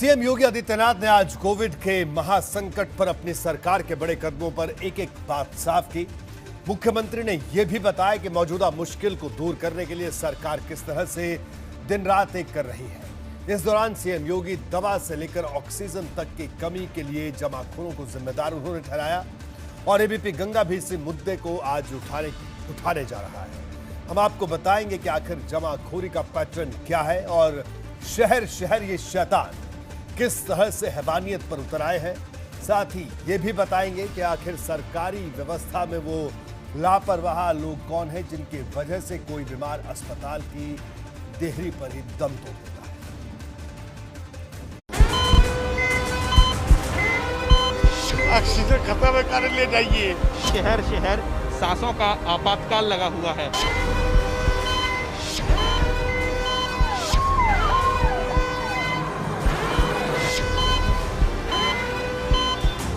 CM Yogi Adityanath ने आज Covid के महासंकट पर अपनी सरकार के बड़े कदमों पर एक एक बात साफ की। मुख्यमंत्री ने यह भी बताया कि मौजूदा मुश्किल को दूर करने के लिए सरकार किस तरह से दिन रात एक कर रही है। इस दौरान सीएम योगी दवा से लेकर ऑक्सीजन तक की कमी के लिए जमाखोरों को जिम्मेदार उन्होंने ठहराया और एबीपी गंगा भी इसी मुद्दे को आज उठाने जा रहा है। हम आपको बताएंगे कि आखिर जमाखोरी का पैटर्न क्या है और शहर शहर ये शैतान किस तरह से हैवानियत पर उतर आए हैं। साथ ही ये भी बताएंगे कि आखिर सरकारी व्यवस्था में वो लापरवाह लोग कौन हैं जिनकी वजह से कोई बीमार अस्पताल की देहरी पर ही दम तोड़ देता है। ऑक्सीजन खत्म है, कर ले जाइए। शहर शहर सांसों का आपातकाल लगा हुआ है।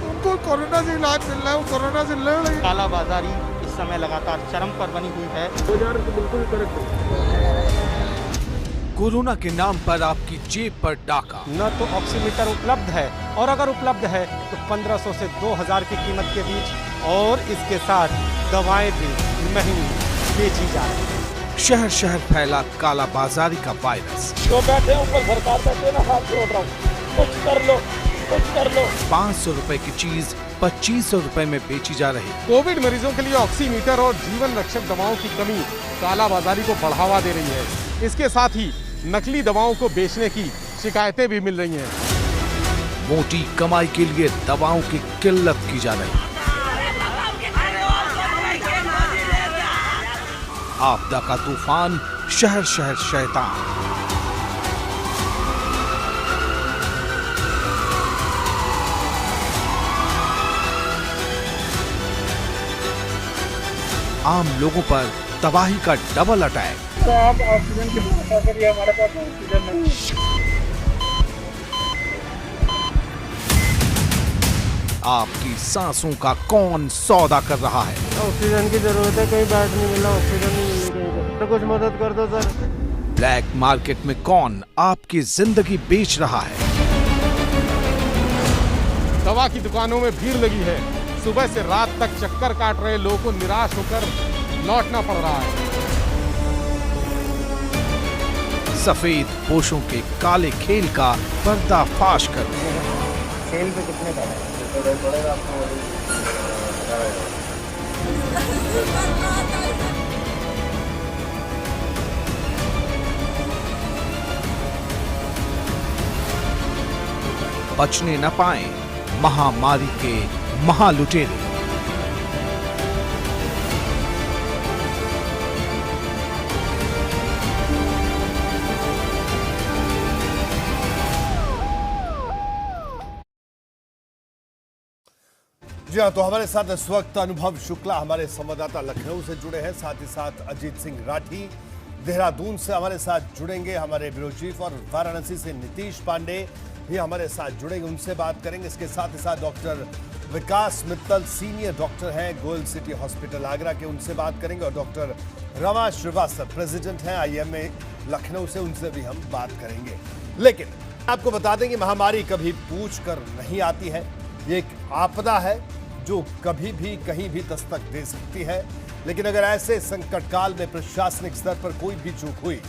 उनको कोरोना से इलाज मिल रहा है, वो कोरोना से लड़ रही है। कालाबाजारी इस समय लगातार चरम पर बनी हुई है। कोरोना के नाम पर आपकी जेब पर डाका। न तो ऑक्सीमीटर उपलब्ध है और अगर उपलब्ध है तो 1500 से 2000 की कीमत के बीच, और इसके साथ दवाएं भी महंगी बेची जा रही है। शहर शहर फैला कालाबाजारी का वायरस। जो बैठे ऊपर सरकार बैठे ना, हाथ जोड़ रहा हूँ, कुछ कर लो, कुछ कर लो। 500 रुपए की चीज 2500 रुपए में बेची जा रही। कोविड मरीजों के लिए ऑक्सीमीटर और जीवन रक्षक दवाओं की कमी कालाबाजारी को बढ़ावा दे रही है। इसके साथ ही नकली दवाओं को बेचने की शिकायतें भी मिल रही हैं। मोटी कमाई के लिए दवाओं की किल्लत की जा रही। आपदा का तूफान, शहर शहर शैतान। आम लोगों पर तबाही का डबल अटैक। तो आप ऑक्सीजन की व्यवस्था करिए, हमारे पास ऑक्सीजन नहीं है। आपकी सांसों का कौन सौदा कर रहा है? ऑक्सीजन की जरूरत है, कहीं बेड नहीं मिला, ऑक्सीजन नहीं मिल रही, तो कुछ मदद कर दो सर। ब्लैक मार्केट में कौन आपकी जिंदगी बेच रहा है? दवा की दुकानों में भीड़ लगी है। सुबह से रात तक चक्कर काट रहे लोगों को निराश होकर लौटना पड़ रहा है। सफेद पोशों के काले खेल का पर्दाफाश कर सेल पे कितने का है? बचने न पाए महामारी के महालुटेरे। जी हाँ, तो हमारे साथ इस वक्त अनुभव शुक्ला हमारे संवाददाता लखनऊ से जुड़े हैं, साथ ही साथ अजीत सिंह राठी देहरादून से हमारे साथ जुड़ेंगे, हमारे ब्यूरो चीफ, और वाराणसी से नीतीश पांडे भी हमारे साथ जुड़ेंगे, उनसे बात करेंगे। इसके साथ ही साथ डॉक्टर विकास मित्तल सीनियर डॉक्टर हैं गोयल सिटी हॉस्पिटल आगरा के, उनसे बात करेंगे, और डॉक्टर रमा श्रीवास्तव प्रेसिडेंट हैं आईएमए लखनऊ से, उनसे भी हम बात करेंगे। लेकिन आपको बता दें कि महामारी कभी पूछ कर नहीं आती है। ये एक आपदा है जो कभी भी कहीं भी दस्तक दे सकती है, लेकिन अगर ऐसे संकट काल में प्रशासनिक स्तर पर कोई भी चूक हुई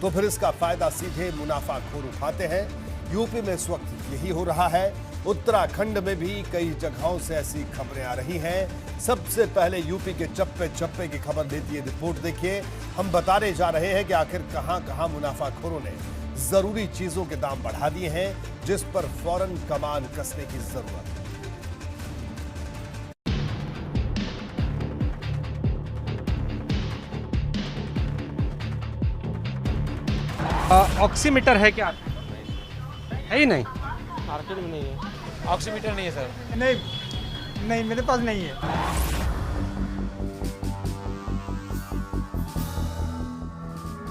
तो फिर इसका फायदा सीधे मुनाफाखोर उठाते हैं। यूपी में इस वक्त यही हो रहा है। उत्तराखंड में भी कई जगहों से ऐसी खबरें आ रही हैं। सबसे पहले यूपी के चप्पे चप्पे की खबर देती है रिपोर्ट। देखिए, हम बताने जा रहे हैं कि आखिर कहां कहां मुनाफाखोरों ने जरूरी चीजों के दाम बढ़ा दिए हैं, जिस पर फौरन कमान कसने की जरूरत है। ऑक्सीमीटर है क्या? है ही नहीं, मार्केट में नहीं है। ऑक्सीमीटर नहीं है सर। नहीं मेरे पास नहीं है।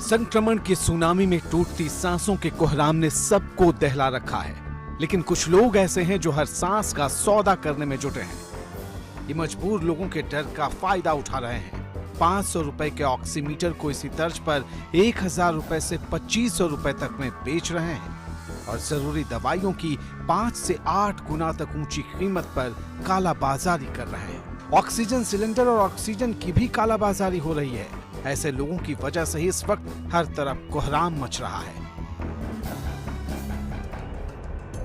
संक्रमण के सुनामी में टूटती सांसों के कोहराम ने सबको दहला रखा है, लेकिन कुछ लोग ऐसे हैं जो हर सांस का सौदा करने में जुटे हैं। ये मजबूर लोगों के डर का फायदा उठा रहे हैं। 500 रुपए के ऑक्सीमीटर को इसी तर्ज पर 1000 रुपए से 2500 रुपए तक में बेच रहे हैं। और जरूरी दवाइयों की 5 से 8 गुना तक ऊंची कीमत पर कालाबाजारी कर रहे हैं। ऑक्सीजन सिलेंडर और ऑक्सीजन की भी कालाबाजारी हो रही है। ऐसे लोगों की वजह से ही इस वक्त हर तरफ कोहराम मच रहा है।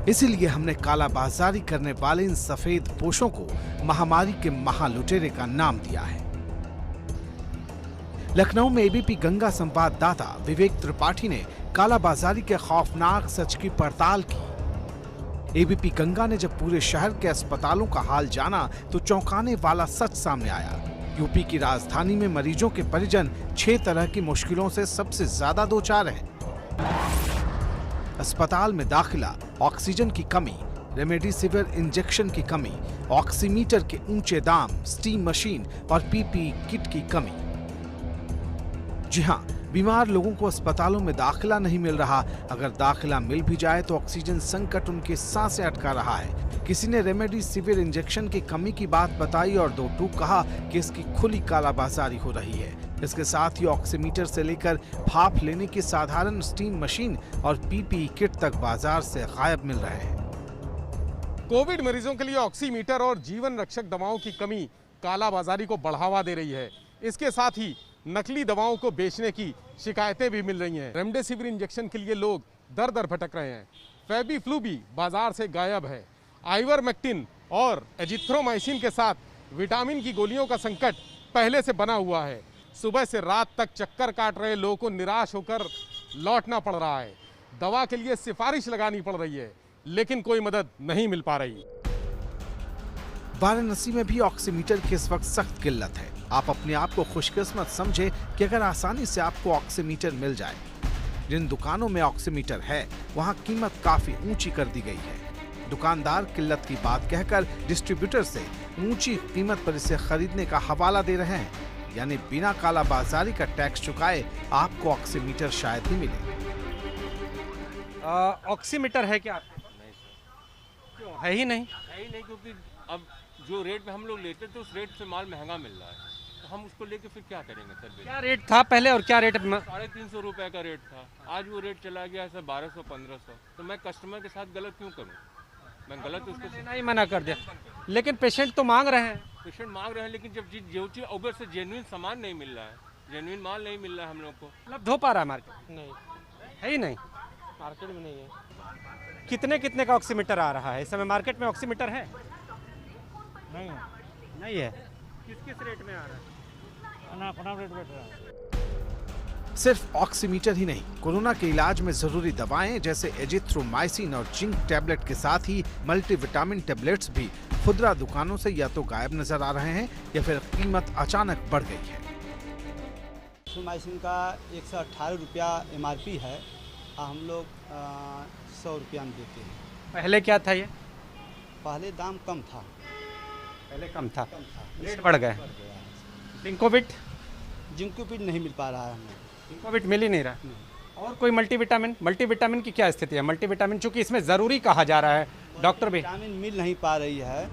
इसीलिए हमने कालाबाजारी करने वाले इन सफेद पोशों को महामारी के महालुटेरे का नाम दिया है। लखनऊ में एबीपी गंगा संवाददाता विवेक त्रिपाठी ने कालाबाजारी के खौफनाक सच की पड़ताल की। एबीपी गंगा ने जब पूरे शहर के अस्पतालों का हाल जाना तो चौंकाने वाला सच सामने आया। यूपी की राजधानी में मरीजों के परिजन 6 तरह की मुश्किलों से सबसे ज्यादा दो चार हैं। अस्पताल में दाखिला, ऑक्सीजन की कमी, रेमडेसिविर इंजेक्शन की कमी, ऑक्सीमीटर के ऊंचे दाम, स्टीम मशीन और पीपीई किट की कमी। जी हां, बीमार लोगों को अस्पतालों में दाखिला नहीं मिल रहा। अगर दाखिला मिल भी जाए तो ऑक्सीजन संकट उनके सांसें अटका रहा है। किसी ने रेमडेसिविर इंजेक्शन की कमी की बात बताई और दो टूक कहा कि इसकी खुली कालाबाजारी हो रही है। इसके साथ ही ऑक्सीमीटर से लेकर भाप लेने की साधारण स्टीम मशीन और पीपीई किट तक बाजार से गायब मिल रहे हैं। कोविड मरीजों के लिए ऑक्सीमीटर और जीवन रक्षक दवाओं की कमी कालाबाजारी को बढ़ावा दे रही है। इसके साथ ही नकली दवाओं को बेचने की शिकायतें भी मिल रही हैं। रेमडेसिविर इंजेक्शन के लिए लोग दर दर भटक रहे हैं। फेबीफ्लू भी बाजार से गायब है। आइवरमेक्टिन और एजिथ्रोमाइसिन के साथ विटामिन की गोलियों का संकट पहले से बना हुआ है। सुबह से रात तक चक्कर काट रहे लोगों को निराश होकर लौटना पड़ रहा है। दवा के लिए सिफारिश लगानी पड़ रही है, लेकिन कोई मदद नहीं मिल पा रही। वाराणसी में भी ऑक्सीमीटर की इस वक्त सख्त किल्लत है। आप अपने आप को खुशकिस्मत समझे कि अगर आसानी से आपको ऑक्सीमीटर मिल जाए। जिन दुकानों में ऑक्सीमीटर है वहां कीमत काफी ऊंची कर दी गई है। दुकानदार किल्लत की बात कहकर डिस्ट्रीब्यूटर से ऊंची कीमत पर इसे खरीदने का हवाला दे रहे हैं। यानी बिना कालाबाजारी का टैक्स चुकाए आपको ऑक्सीमीटर शायद ही मिले। ऑक्सीमीटर है क्या? नहीं सर, क्यों है ही नहीं? है ही नहीं, क्योंकि अब जो रेट में हम लोग लेते थे उस रेट से माल महंगा मिल रहा है, तो हम उसको लेके फिर क्या करेंगे सर? क्या रेट था पहले और क्या रेट? 350 रुपये का रेट था, आज वो रेट चला गया है सर 1200-1500। तो मैं कस्टमर के साथ गलत क्यों करूँ? मैं गलत उसको लेना ही मना कर दिया, लेकिन पेशेंट तो मांग रहे हैं। पेशेंट मांग रहे हैं, लेकिन जब जो चीज़ उधर से जेन्युइन सामान नहीं मिल रहा है, जेन्युइन माल नहीं मिल रहा है हम लोग को। उपलब्ध हो पा रहा है मार्केट? नहीं, है ही नहीं। मार्केट में नहीं है। कितने का ऑक्सीमीटर आ रहा है इस समय मार्केट में? ऑक्सीमीटर है? नहीं है। किस रेट में आ रहा है? अपना रेट बैठ रहा है। सिर्फ ऑक्सीमीटर ही नहीं, कोरोना के इलाज में जरूरी दवाएं जैसे एजिथ्रोमाइसिन और जिंक टैबलेट के साथ ही मल्टीविटामिन टैबलेट्स भी खुदरा दुकानों से या तो गायब नजर आ रहे हैं या फिर कीमत अचानक बढ़ गई है। एजिथ्रोमाइसिन का 118 रुपया MRP है, हम लोग 100 रुपया में देते हैं। पहले क्या था ये? पहले दाम कम था। पहले कम था, रेट बढ़ गए। जिंकोविट? जिंकोविट नहीं मिल पा रहा है हमें। जिंकोविट मिल ही नहीं रहा। और कोई मल्टीविटामिन की क्या स्थिति है? मल्टीविटामिन चूंकि इसमें जरूरी कहा जा रहा है, डॉक्टर भी विटामिन मिल नहीं पा रही है।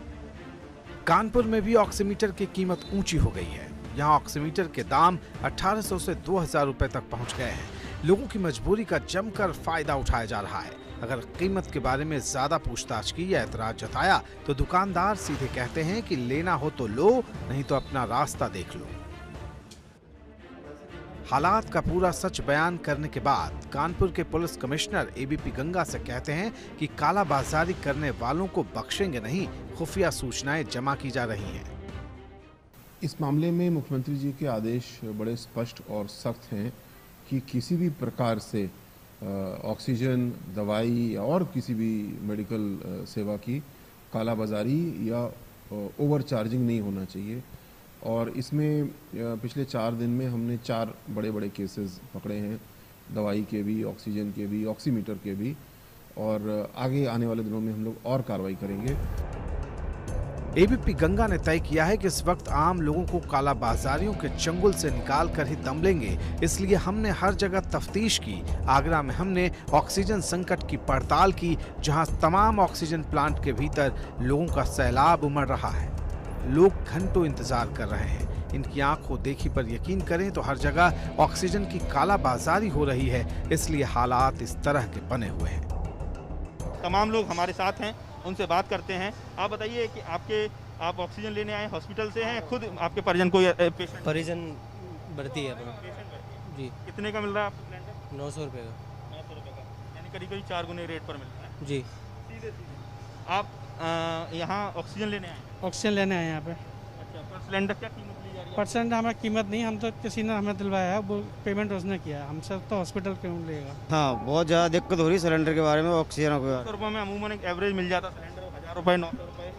कानपुर में भी ऑक्सीमीटर की कीमत ऊंची हो गई है। यहाँ ऑक्सीमीटर के दाम 1800 से 2000 रुपए तक पहुँच गए हैं। लोगों की मजबूरी का जमकर फायदा उठाया जा रहा है। अगर कीमत के बारे में ज्यादा पूछताछ की या एतराज जताया तो दुकानदार सीधे कहते हैं कि लेना हो तो लो, नहीं तो अपना रास्ता देख लो। हालात का पूरा सच बयान करने के बाद कानपुर के पुलिस कमिश्नर एबीपी गंगा से कहते हैं कि कालाबाजारी करने वालों को बख्शेंगे नहीं, खुफिया सूचनाएं जमा की जा रही हैं। इस मामले में मुख्यमंत्री जी के आदेश बड़े स्पष्ट और सख्त हैं कि किसी भी प्रकार से ऑक्सीजन, दवाई और किसी भी मेडिकल सेवा की कालाबाजारी या ओवर चार्जिंग नहीं होना चाहिए। और इसमें पिछले 4 दिन में हमने 4 बड़े केसेस पकड़े हैं, दवाई के भी, ऑक्सीजन के भी, ऑक्सीमीटर के भी, और आगे आने वाले दिनों में हम लोग और कार्रवाई करेंगे। एबीपी गंगा ने तय किया है कि इस वक्त आम लोगों को कालाबाजारियों के चंगुल से निकाल कर ही दम लेंगे, इसलिए हमने हर जगह तफ्तीश की। आगरा में हमने ऑक्सीजन संकट की पड़ताल की, जहां तमाम ऑक्सीजन प्लांट के भीतर लोगों का सैलाब उमड़ रहा है। लोग घंटों इंतजार कर रहे हैं। इनकी आंखों देखी पर यकीन करें तो हर जगह ऑक्सीजन की कालाबाजारी हो रही है, इसलिए हालात इस तरह के बने हुए हैं। तमाम लोग हमारे साथ हैं, उनसे बात करते हैं। आप बताइए कि आप ऑक्सीजन लेने आए हॉस्पिटल से हैं, खुद आपके परिजन कोई पेशेंट? परिजन भर्ती है अपना जी। कितने का मिल रहा है आपको सिलेंडर? 900 रुपये का। 900 रुपये का, यानी करीब 4 गुने रेट पर मिलता है जी। सीधे। आप यहाँ ऑक्सीजन लेने आए हैं? ऑक्सीजन लेने आए यहाँ पे। अच्छा, पर सिलेंडर क्या कीमत ली जा रही है? परसेंट हमें कीमत नहीं, हम तो किसी ने हमें दिलवाया है, वो पेमेंट उसने किया है, हमसे तो हॉस्पिटल पेमेंट लेगा। हाँ, बहुत ज़्यादा दिक्कत हो रही है सिलेंडर के बारे में, ऑक्सीजन के बारे 100 रुपये में अमूमन एक एवरेज मिल जाता सिलेंडर, 1000 रुपये 900 रुपये,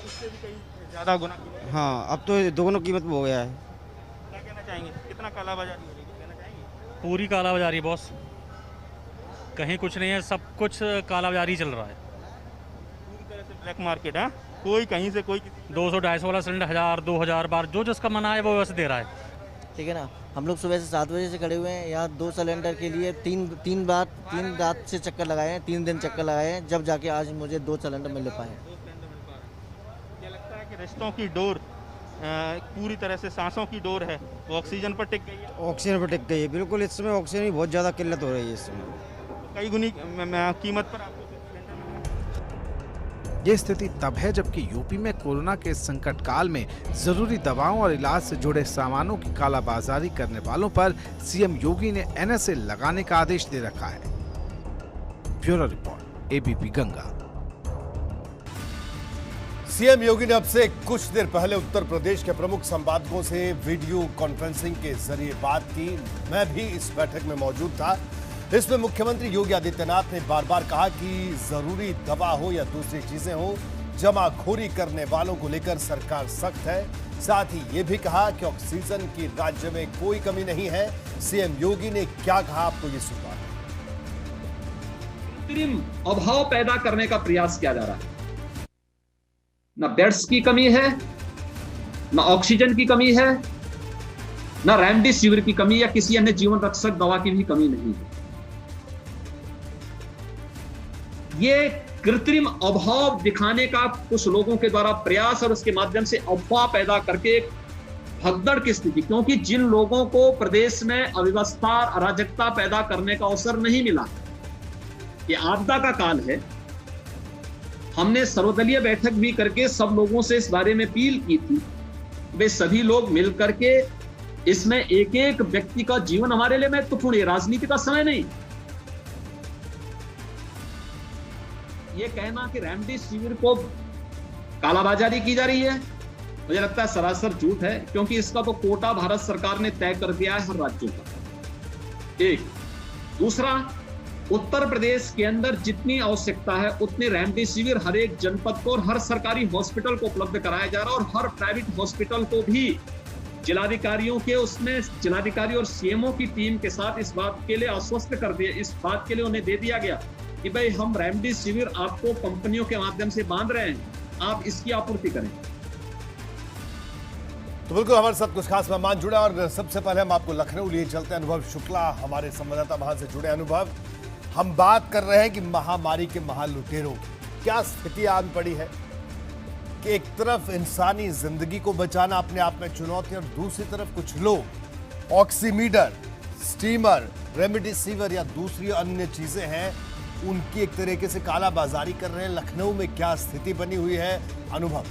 इससे भी कई ज़्यादा गुना कीमत में। हाँ, अब तो दोनों कीमत हो गया है। क्या कहना चाहेंगे? कितना कालाबाजारी हो रही है, कहना चाहेंगे? पूरी कालाबाजारी बॉस, कहीं कुछ नहीं है, सब कुछ कालाबाजारी चल रहा है। पूरी तरह से ब्लैक मार्केट है, कोई कहीं से कोई 200-250 वाला सिलेंडर 1000, 2000 बार जो जिसका मना है वो वैसे दे रहा है। ठीक है ना, हम लोग सुबह से 7 बजे से खड़े हुए हैं यहाँ, 2 सिलेंडर के लिए तीन रात से चक्कर लगाए हैं, 3 दिन चक्कर लगाए हैं, जब जाके आज मुझे 2 सिलेंडर मिल पाए। क्या लगता है कि रिश्तों की डोर पूरी तरह से सांसों की डोर है, वो ऑक्सीजन पर टिक गई है? ऑक्सीजन पर टिक गई है बिल्कुल, इस समय ऑक्सीजन की बहुत ज़्यादा किल्लत हो रही है इस समय। कई गुनी कीमत पर आपको ये स्थिति तब है जबकि यूपी में कोरोना के संकट काल में जरूरी दवाओं और इलाज से जुड़े सामानों की कालाबाजारी करने वालों पर सीएम योगी ने एनएसए लगाने का आदेश दे रखा है। Bureau report, ABP Ganga. CM Yogi ने अब से कुछ देर पहले उत्तर प्रदेश के प्रमुख संपादकों से वीडियो कॉन्फ्रेंसिंग के जरिए बात की। मैं भी इस बैठक में मौजूद था। इसमें मुख्यमंत्री योगी आदित्यनाथ ने बार बार कहा कि जरूरी दवा हो या दूसरी चीजें हो, जमाखोरी करने वालों को लेकर सरकार सख्त है। साथ ही ये भी कहा कि ऑक्सीजन की राज्य में कोई कमी नहीं है। सीएम योगी ने क्या कहा, आपको ये सुनना। कृत्रिम अभाव पैदा करने का प्रयास किया जा रहा है। न बेड्स की कमी है, न ऑक्सीजन की कमी है, न रेमडेसिविर की कमी या किसी अन्य जीवन रक्षक दवा की भी कमी नहीं है। ये कृत्रिम अभाव दिखाने का कुछ लोगों के द्वारा प्रयास और उसके माध्यम से अफवाह पैदा करके एक भगदड़ की स्थिति, क्योंकि जिन लोगों को प्रदेश में अव्यवस्था अराजकता पैदा करने का अवसर नहीं मिला, ये आपदा का काल है। हमने सर्वदलीय बैठक भी करके सब लोगों से इस बारे में अपील की थी, वे सभी लोग मिल करके इसमें एक एक व्यक्ति का जीवन हमारे लिए महत्वपूर्ण है, राजनीति का समय नहीं। ये कहना कि रेमडेसिविर को कालाबाजारी की जा रही है, मुझे लगता है सरासर झूठ है, क्योंकि इसका तो कोटा भारत सरकार ने तय कर दिया है हर राज्यों का। एक दूसरा, उत्तर प्रदेश के अंदर जितनी आवश्यकता है उतनी रेमडेसिविर हर एक जनपद को और हर सरकारी हॉस्पिटल को उपलब्ध कराया जा रहा है, और हर प्राइवेट हॉस्पिटल को भी जिलाधिकारियों के उसमें जिलाधिकारी और सीएमओ की टीम के साथ इस बात के लिए आश्वस्त कर दिया, इस बात के लिए उन्हें दे दिया गया कि भाई हम रेमडेसिविर आपको कंपनियों के माध्यम से बांध रहे हैं, आप इसकी आपूर्ति करें। तो बिल्कुल हमारे साथ कुछ खास मेहमान जुड़े, और सबसे पहले हम आपको लखनऊ लिए चलते हैं। अनुभव शुक्ला हमारे संवाददाता वहां से जुड़े। अनुभव, हम बात कर रहे हैं कि महामारी के महालुटेरों की क्या स्थिति आन पड़ी है कि एक तरफ इंसानी जिंदगी को बचाना अपने आप में चुनौती, और दूसरी तरफ कुछ लोग ऑक्सीमीटर, स्टीमर, रेमडेसिविर या दूसरी अन्य चीजें हैं, उनकी एक तरीके से कालाबाजारी कर रहे हैं। लखनऊ में क्या स्थिति बनी हुई है, अनुभव?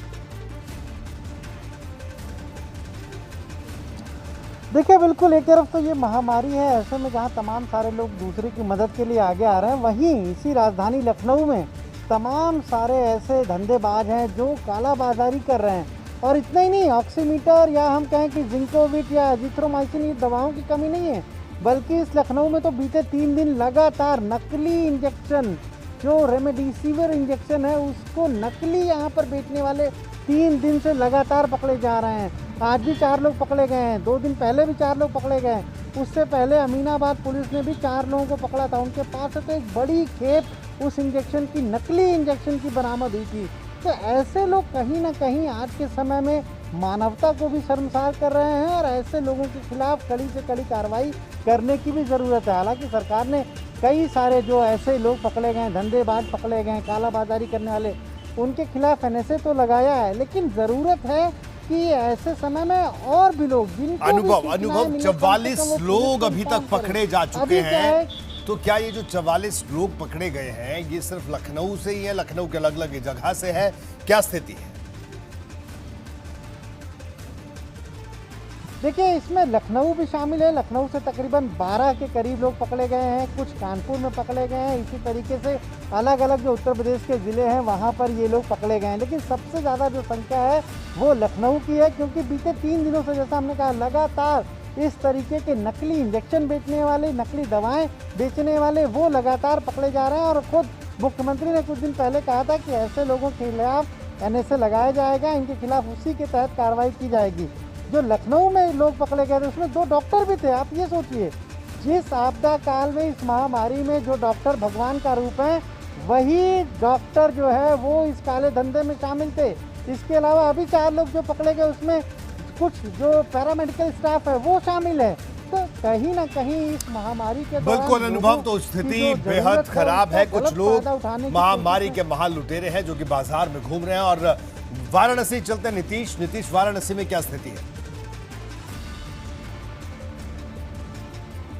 देखिए, बिल्कुल एक तरफ तो ये महामारी है, ऐसे में जहाँ तमाम सारे लोग दूसरे की मदद के लिए आगे आ रहे हैं, वहीं इसी राजधानी लखनऊ में तमाम सारे ऐसे धंधेबाज हैं जो कालाबाजारी कर रहे हैं। और इतना ही नहीं, ऑक्सीमीटर या हम कहें कि जिंकोविट या एजिथ्रोमाइसिन, ये दवाओं की कमी नहीं है, बल्कि इस लखनऊ में तो बीते 3 दिन लगातार नकली इंजेक्शन, जो रेमडेसिविर इंजेक्शन है उसको नकली यहाँ पर बेचने वाले 3 दिन से लगातार पकड़े जा रहे हैं। आज भी 4 लोग पकड़े गए हैं, 2 दिन पहले भी 4 लोग पकड़े गए हैं। उससे पहले अमीनाबाद पुलिस ने भी 4 लोगों को पकड़ा था, उनके पास से तो एक बड़ी खेप उस इंजेक्शन की, नकली इंजेक्शन की बरामद हुई थी। तो ऐसे लोग कहीं ना कहीं आज के समय में मानवता को भी शर्मसार कर रहे हैं, और ऐसे लोगों के खिलाफ कड़ी से कड़ी कार्रवाई करने की भी ज़रूरत है। हालांकि सरकार ने कई सारे जो ऐसे लोग पकड़े गए, धंधेबाज पकड़े गए, कालाबाजारी करने वाले, उनके खिलाफ एनएसए तो लगाया है, लेकिन ज़रूरत है कि ऐसे समय में और भी लोग, जिनको अनुभव 44 लोग अभी तक पकड़े जा चुके हैं। तो क्या ये जो 44 लोग पकड़े गए हैं ये सिर्फ लखनऊ से ही है, लखनऊ के अलग अलग जगह से है, क्या स्थिति है? देखिए, इसमें लखनऊ भी शामिल है। लखनऊ से तकरीबन 12 के करीब लोग पकड़े गए हैं, कुछ कानपुर में पकड़े गए हैं। इसी तरीके से अलग अलग जो उत्तर प्रदेश के ज़िले हैं वहाँ पर ये लोग पकड़े गए हैं। लेकिन सबसे ज़्यादा जो संख्या है वो लखनऊ की है, क्योंकि बीते 3 दिनों से, जैसा हमने कहा, लगातार इस तरीके के नकली इंजेक्शन बेचने वाले, नकली दवाएँ बेचने वाले वो लगातार पकड़े जा रहे हैं। और खुद मुख्यमंत्री ने कुछ दिन पहले कहा था कि ऐसे लोगों के खिलाफ NSA लगाया जाएगा, इनके खिलाफ उसी के तहत कार्रवाई की जाएगी। जो लखनऊ में लोग पकड़े गए थे उसमें 2 डॉक्टर भी थे। आप ये सोचिए, जिस आपदा काल में, इस महामारी में जो डॉक्टर भगवान का रूप है, वही डॉक्टर जो है वो इस काले धंधे में शामिल थे। इसके अलावा अभी 4 लोग जो पकड़े गए उसमें कुछ जो पैरामेडिकल स्टाफ है वो शामिल है। तो कहीं ना कहीं इस महामारी के बिल्कुल अनुभव तो स्थिति बेहद खराब है। कुछ लोग महामारी के महाल लुटेरे हैं जो कि बाजार में घूम रहे हैं। और वाराणसी चलते हैं नीतीश, वाराणसी में क्या स्थिति है?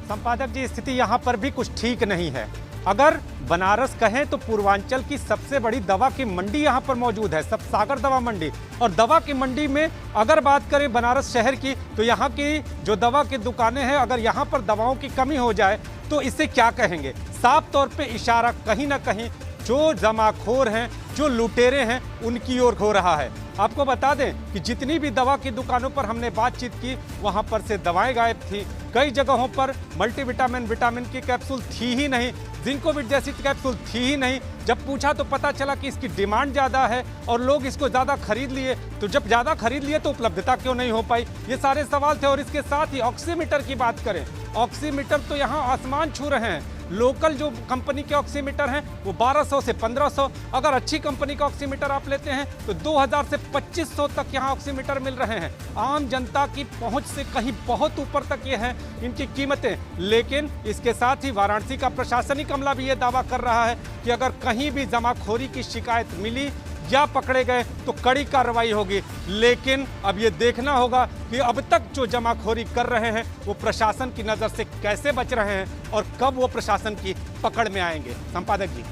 संपादक जी, स्थिति यहाँ पर भी कुछ ठीक नहीं है। अगर बनारस कहें तो पूर्वांचल की सबसे बड़ी दवा की मंडी यहाँ पर मौजूद है, सपसागर दवा मंडी। और दवा की मंडी में अगर बात करें बनारस शहर की, तो यहाँ की जो दवा की दुकानें हैं, अगर यहाँ पर दवाओं की कमी हो जाए तो इसे क्या कहेंगे? साफ तौर पे इशारा कहीं ना कहीं जो जमाखोर हैं, जो लुटेरे हैं, उनकी ओर हो रहा है। आपको बता दें कि जितनी भी दवा की दुकानों पर हमने बातचीत की, वहां पर से दवाएं गायब थी। कई जगहों पर मल्टीविटामिन, विटामिन की कैप्सूल थी ही नहीं, जिंकोविट जैसी कैप्सूल थी ही नहीं। जब पूछा तो पता चला कि इसकी डिमांड ज़्यादा है और लोग इसको ज़्यादा खरीद लिए। तो जब ज़्यादा खरीद लिए तो उपलब्धता क्यों नहीं हो पाई? ये सारे सवाल थे। और इसके साथ ही ऑक्सीमीटर की बात करें, ऑक्सीमीटर तो यहाँ आसमान छू रहे हैं। लोकल जो कंपनी के ऑक्सीमीटर हैं वो 1200 से 1500, अगर अच्छी कंपनी का ऑक्सीमीटर आप लेते हैं तो 2000 से 2500 तक यहाँ ऑक्सीमीटर मिल रहे हैं। आम जनता की पहुंच से कहीं बहुत ऊपर तक ये हैं इनकी कीमतें। लेकिन इसके साथ ही वाराणसी का प्रशासनिक अमला भी ये दावा कर रहा है कि अगर कहीं भी जमाखोरी की शिकायत मिली या पकड़े गए तो कड़ी कार्रवाई होगी। लेकिन अब ये देखना होगा कि अब तक जो जमाखोरी कर रहे हैं वो प्रशासन की नज़र से कैसे बच रहे हैं और कब वो प्रशासन की पकड़ में आएंगे। संपादक जी,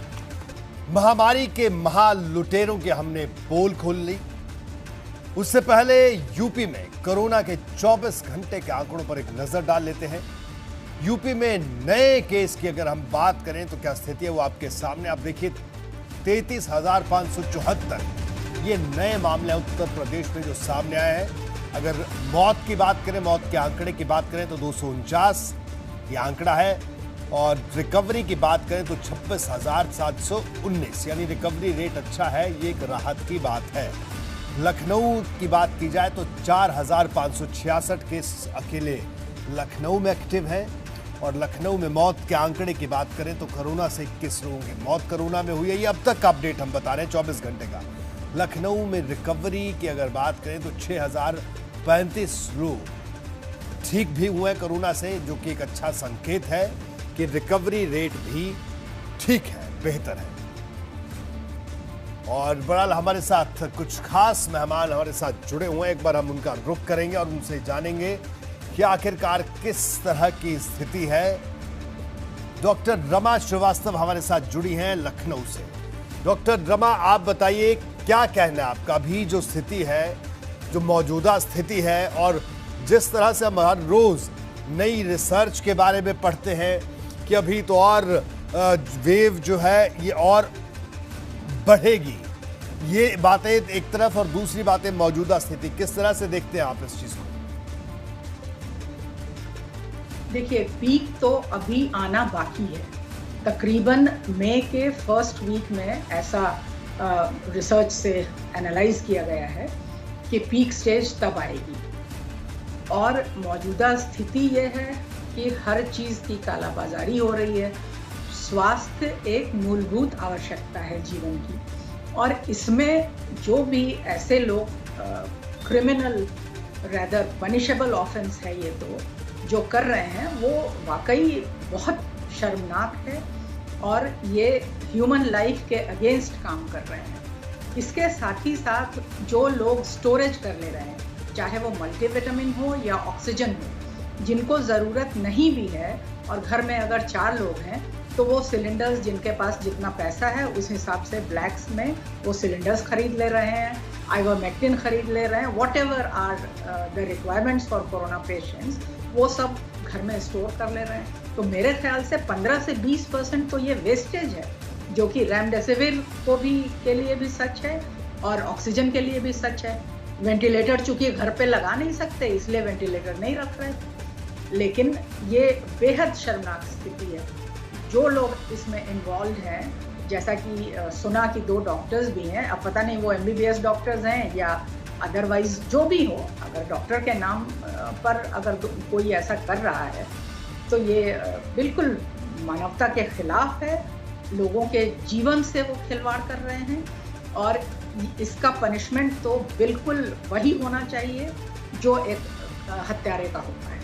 महामारी के महाल लुटेरों के हमने पोल खोल ली। उससे पहले यूपी में कोरोना के 24 घंटे के आंकड़ों पर एक नजर डाल लेते हैं। यूपी में नए केस की अगर हम बात करें तो क्या स्थिति है वो आपके सामने। आप देखिए, 33,574 ये नए मामले उत्तर प्रदेश में जो सामने आए हैं। अगर मौत की बात करें, मौत के आंकड़े की बात करें तो 249 ये आंकड़ा है। और रिकवरी की बात करें तो 26,719, यानी रिकवरी रेट अच्छा है, ये एक राहत की बात है। लखनऊ की बात की जाए तो 4,566 केस अकेले लखनऊ में एक्टिव हैं। और लखनऊ में मौत के आंकड़े की बात करें तो कोरोना से 21 लोगों की मौत कोरोना में हुई है। ये अब तक का अपडेट हम बता रहे हैं 24 घंटे का। लखनऊ में रिकवरी की अगर बात करें तो 6,035 लोग ठीक भी हुए हैं कोरोना से, जो कि एक अच्छा संकेत है कि रिकवरी रेट भी ठीक है, बेहतर है। और बहरहाल हमारे साथ कुछ खास मेहमान हमारे साथ जुड़े हुए हैं। एक बार हम उनका रुख करेंगे और उनसे जानेंगे कि आखिरकार किस तरह की स्थिति है। डॉक्टर रमा श्रीवास्तव हमारे साथ जुड़ी हैं लखनऊ से। डॉक्टर रमा, आप बताइए क्या कहना है आपका, अभी जो स्थिति है, जो मौजूदा स्थिति है, और जिस तरह से हम हर रोज नई रिसर्च के बारे में पढ़ते हैं कि अभी तो और वेव जो है ये और बढ़ेगी, ये बातें एक तरफ और दूसरी बातें मौजूदा स्थिति, किस तरह से देखते हैं आप इस चीज को? देखिए, पीक तो अभी आना बाकी है। तकरीबन मई के फर्स्ट वीक में ऐसा रिसर्च से एनालाइज किया गया है कि पीक स्टेज तब आएगी। और मौजूदा स्थिति ये है कि हर चीज़ की कालाबाजारी हो रही है। स्वास्थ्य एक मूलभूत आवश्यकता है जीवन की, और इसमें जो भी ऐसे लोग क्रिमिनल रेदर पनिशेबल ऑफेंस है ये तो जो कर रहे हैं वो वाकई बहुत शर्मनाक है, और ये ह्यूमन लाइफ के अगेंस्ट काम कर रहे हैं। इसके साथ ही साथ जो लोग स्टोरेज कर ले रहे हैं, चाहे वो मल्टीविटामिन हो या ऑक्सीजन हो, जिनको ज़रूरत नहीं भी है और घर में अगर 4 लोग हैं तो वो सिलेंडर्स जिनके पास जितना पैसा है उस हिसाब से ब्लैक्स में वो सिलेंडर्स खरीद ले रहे हैं, आइवरमेक्टिन खरीद ले रहे हैं, whatever are the requirements for corona patients, वो सब घर में स्टोर कर ले रहे हैं। तो मेरे ख्याल से 15 से 20% तो ये वेस्टेज है, जो कि रेमडेसिविर को भी के लिए भी सच है और ऑक्सीजन के लिए भी सच है। वेंटिलेटर चूंकि घर पे लगा नहीं सकते इसलिए वेंटिलेटर नहीं रख रहे, लेकिन ये बेहद शर्मनाक स्थिति है। जो लोग इसमें इन्वॉल्व हैं, जैसा कि सुना कि 2 डॉक्टर्स भी हैं, अब पता नहीं वो MBBS डॉक्टर्स हैं या अदरवाइज जो भी हो, अगर डॉक्टर के नाम पर अगर कोई ऐसा कर रहा है तो ये बिल्कुल मानवता के खिलाफ है। लोगों के जीवन से वो खिलवाड़ कर रहे हैं और इसका पनिशमेंट तो बिल्कुल वही होना चाहिए जो एक हत्यारे का होता है।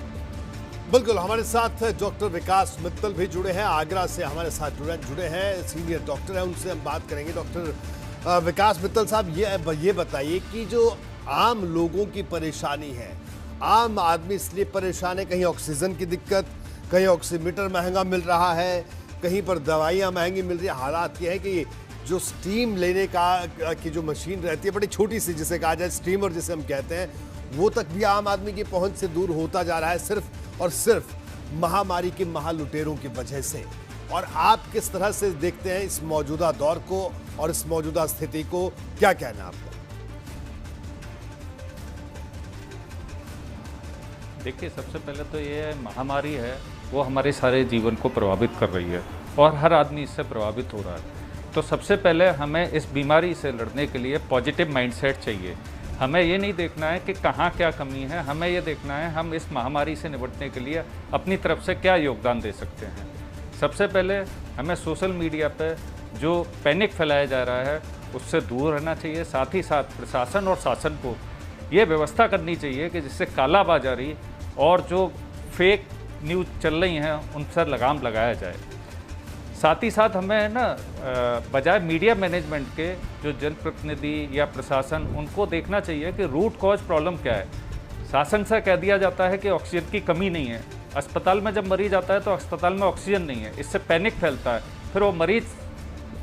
बिल्कुल, हमारे साथ डॉक्टर विकास मित्तल भी जुड़े हैं, आगरा से हमारे साथ जुड़े हैं, सीनियर डॉक्टर हैं, उनसे हम बात करेंगे। डॉक्टर विकास मित्तल साहब, ये बताइए कि जो आम लोगों की परेशानी है, आम आदमी इसलिए परेशान है, कहीं ऑक्सीजन की दिक्कत, कहीं ऑक्सीमीटर महंगा मिल रहा है, कहीं पर दवाइयाँ महंगी मिल रही है। हालात ये है कि जो स्टीम लेने की जो मशीन रहती है, बड़ी छोटी सी जिसे कहा जाए स्टीमर जिसे हम कहते हैं, वो तक भी आम आदमी की पहुंच से दूर होता जा रहा है, सिर्फ और सिर्फ महामारी के महालुटेरों की वजह से। और आप किस तरह से देखते हैं इस मौजूदा दौर को और इस मौजूदा स्थिति को, क्या कहना है आपका? देखिए, सबसे पहले तो ये महामारी है वो हमारे सारे जीवन को प्रभावित कर रही है और हर आदमी इससे प्रभावित हो रहा है। तो सबसे पहले हमें इस बीमारी से लड़ने के लिए पॉजिटिव माइंडसेट चाहिए। हमें ये नहीं देखना है कि कहाँ क्या कमी है, हमें ये देखना है हम इस महामारी से निपटने के लिए अपनी तरफ से क्या योगदान दे सकते हैं। सबसे पहले हमें सोशल मीडिया पे जो पैनिक फैलाया जा रहा है उससे दूर रहना चाहिए। साथ ही साथ प्रशासन और शासन को ये व्यवस्था करनी चाहिए कि जिससे कालाबाजारी और जो फेक न्यूज़ चल रही हैं उन पर लगाम लगाया जाए। साथ ही साथ हमें ना बजाय मीडिया मैनेजमेंट के जो जनप्रतिनिधि या प्रशासन, उनको देखना चाहिए कि रूट कॉज प्रॉब्लम क्या है। शासन से कह दिया जाता है कि ऑक्सीजन की कमी नहीं है, अस्पताल में जब मरीज आता है तो अस्पताल में ऑक्सीजन नहीं है, इससे पैनिक फैलता है, फिर वो मरीज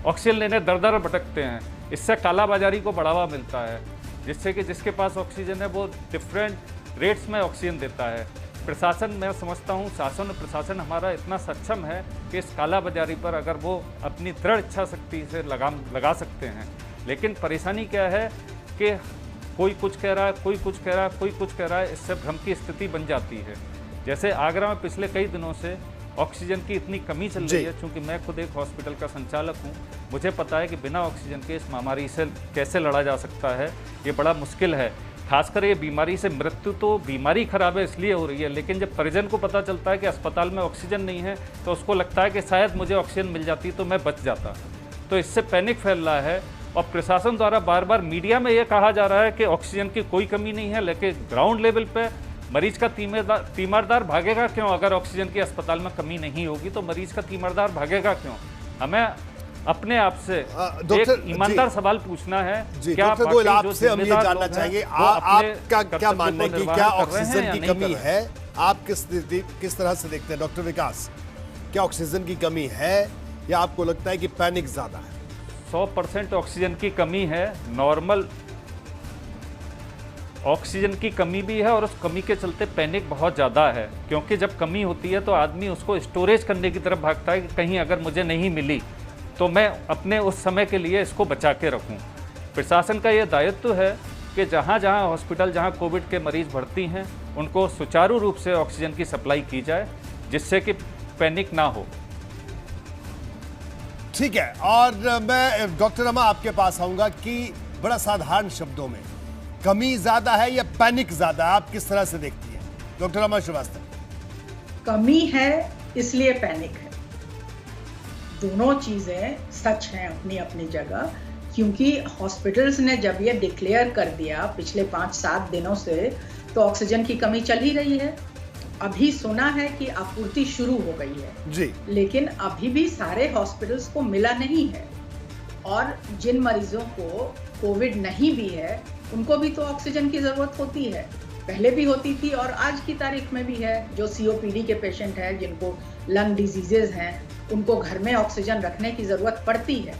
ऑक्सीजन लेने दर दर भटकते हैं, इससे कालाबाजारी को बढ़ावा मिलता है, जिससे कि जिसके पास ऑक्सीजन है वो डिफरेंट रेट्स में ऑक्सीजन देता है। प्रशासन, मैं समझता हूँ शासन और प्रशासन हमारा इतना सक्षम है कि इस कालाबाजारी पर अगर वो अपनी दृढ़ इच्छा शक्ति से लगाम लगा सकते हैं। लेकिन परेशानी क्या है कि कोई कुछ कह रहा है, कोई कुछ कह रहा है, कोई कुछ कह रहा है, इससे भ्रम की स्थिति बन जाती है। जैसे आगरा में पिछले कई दिनों से ऑक्सीजन की इतनी कमी चल रही है, क्योंकि मैं खुद एक हॉस्पिटल का संचालक हूँ, मुझे पता है कि बिना ऑक्सीजन के इस महामारी से कैसे लड़ा जा सकता है। ये बड़ा मुश्किल है। खासकर ये बीमारी से मृत्यु तो बीमारी खराब है इसलिए हो रही है, लेकिन जब परिजन को पता चलता है कि अस्पताल में ऑक्सीजन नहीं है तो उसको लगता है कि शायद मुझे ऑक्सीजन मिल जाती तो मैं बच जाता। तो इससे पैनिक फैल रहा है और प्रशासन द्वारा बार बार मीडिया में ये कहा जा रहा है कि ऑक्सीजन की कोई कमी नहीं है, लेकिन ग्राउंड लेवल पे मरीज का तीमारदार भागेगा क्यों? अगर ऑक्सीजन की अस्पताल में कमी नहीं होगी तो मरीज का तीमारदार भागेगा क्यों? हमें अपने आप से एक ईमानदार सवाल पूछना है। क्या आपसे हम ये जानना चाहेंगे, आपका क्या मानना है कि क्या ऑक्सीजन की कमी है? आप किस तरह से देखते हैं डॉक्टर विकास? क्या ऑक्सीजन की कमी है या आपको लगता है कि पैनिक ज्यादा है? 100% ऑक्सीजन की कमी है। नॉर्मल ऑक्सीजन की कमी भी है और उस कमी के चलते पैनिक बहुत ज़्यादा है, क्योंकि जब कमी होती है तो आदमी उसको स्टोरेज करने की तरफ भागता है कि कहीं अगर मुझे नहीं मिली तो मैं अपने उस समय के लिए इसको बचा के रखूं। प्रशासन का ये दायित्व है कि जहाँ जहाँ हॉस्पिटल जहाँ कोविड के मरीज भर्ती हैं उनको सुचारू रूप से ऑक्सीजन की सप्लाई की जाए, जिससे कि पैनिक ना हो। ठीक है, और मैं डॉक्टर रमा आपके पास आऊँगा कि बड़ा साधारण शब्दों में कमी ज़्यादा है या पैनिक ज़्यादा है, आप किस तरह से देखती हैं डॉक्टर रमा श्रीवास्तव? कमी है इसलिए पैनिक है। दोनों चीज़ें सच हैं अपनी अपनी जगह, क्योंकि हॉस्पिटल्स ने जब ये डिक्लेयर कर दिया पिछले 5-7 दिनों से तो ऑक्सीजन की कमी चल ही रही है। अभी सुना है कि आपूर्ति शुरू हो गई है जी, लेकिन अभी भी सारे हॉस्पिटल्स को मिला नहीं है। और जिन मरीजों को कोविड नहीं भी है उनको भी तो ऑक्सीजन की ज़रूरत होती है। पहले भी होती थी और आज की तारीख में भी है। जो COPD के पेशेंट हैं, जिनको लंग डिजीजेज हैं, उनको घर में ऑक्सीजन रखने की ज़रूरत पड़ती है।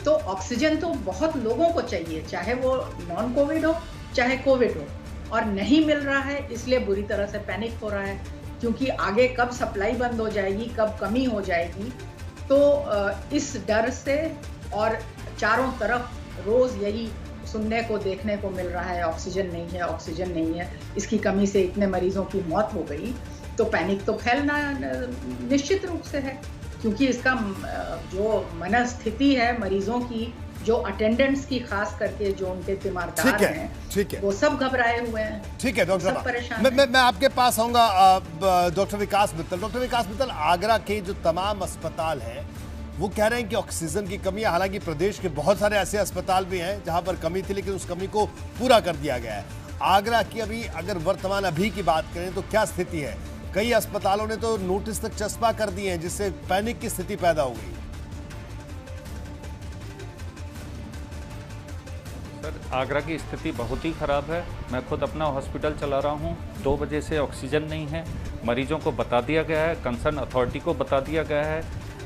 तो ऑक्सीजन तो बहुत लोगों को चाहिए, चाहे वो नॉन कोविड हो चाहे कोविड हो, और नहीं मिल रहा है, इसलिए बुरी तरह से पैनिक हो रहा है, क्योंकि आगे कब सप्लाई बंद हो जाएगी, कब कमी हो जाएगी। तो इस डर से, और चारों तरफ रोज़ यही सुनने को देखने को मिल रहा है, ऑक्सीजन नहीं है, ऑक्सीजन नहीं है, इसकी कमी से इतने मरीजों की मौत हो गई, तो पैनिक तो फैलना निश्चित रूप से है, क्योंकि इसका जो मनस्थिति है मरीजों की, जो अटेंडेंट्स की, खास करके जो उनके तीमारदार हैं, ठीक है, वो सब घबराए हुए हैं। ठीक है डॉक्टर सब परेशान हैं। मैं आपके पास आऊंगा डॉक्टर विकास मित्तल। डॉक्टर विकास मित्तल, आगरा के जो तमाम अस्पताल हैं वो कह रहे हैं कि ऑक्सीजन की कमी है। हालांकि प्रदेश के बहुत सारे ऐसे अस्पताल भी हैं जहां पर कमी थी, लेकिन उस कमी को पूरा कर दिया गया है। आगरा की अभी अगर वर्तमान अभी की बात करें तो क्या स्थिति है? कई अस्पतालों ने तो नोटिस तक चस्पा कर दिए हैं, जिससे पैनिक की स्थिति पैदा हो गई। सर, आगरा की स्थिति बहुत ही ख़राब है। मैं खुद अपना हॉस्पिटल चला रहा हूँ। 2 बजे से ऑक्सीजन नहीं है। मरीजों को बता दिया गया है, कंसर्न अथॉरिटी को बता दिया गया है,